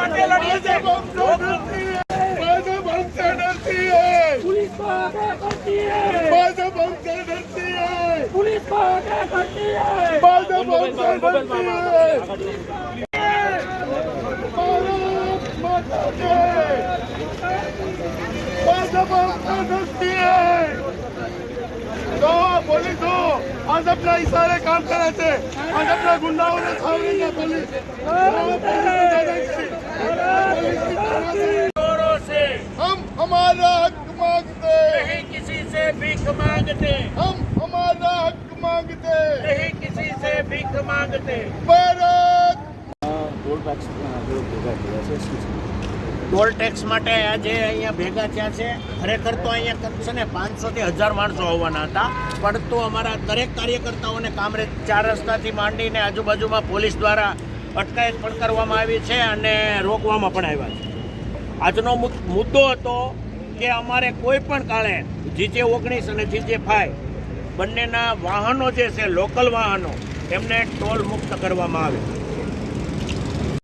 માટે લડીએ છીએ। भाजपा हमसे डरती है, पुलिस को आगे करती है, भाजपा हमसे डरती है, पुलिस को आगे करती है, भाजपा हमसे डरती है। भारत माता जय, भाजपा हमसे डरती है। तो पोलीस हो भाजपના ઈશારે કામ કરે છે, ભાજપના ગુંડાઓને છાવરીને પોલીસ जोरों से हम हमारा हक मांगते, नहीं किसी से भीख मांगते, हम हमारा हक मांगते, नहीं किसी से भीख मांगते। भारत ટોલ ટેક્સ માટે આજે અહીંયા ભેગા થયા છે। ખરેખર તો અહીંયા છે ને 500 થી 1000 માણસો આવવાના હતા, પણ તો અમારા દરેક કાર્યકર્તાઓને કામરેજ 4 રસ્તાથી માંડીને આજુબાજુમાં પોલીસ દ્વારા અટકાયત પણ કરવામાં આવી છે અને રોકવામાં પણ આવ્યા છે। આજનો મુદ્દો હતો કે અમારે કોઈ પણ કાળે GJ-19 અને GJ-5 બંનેના વાહનો જે છે લોકલ વાહનો એમને ટોલ મુક્ત કરવામાં આવે।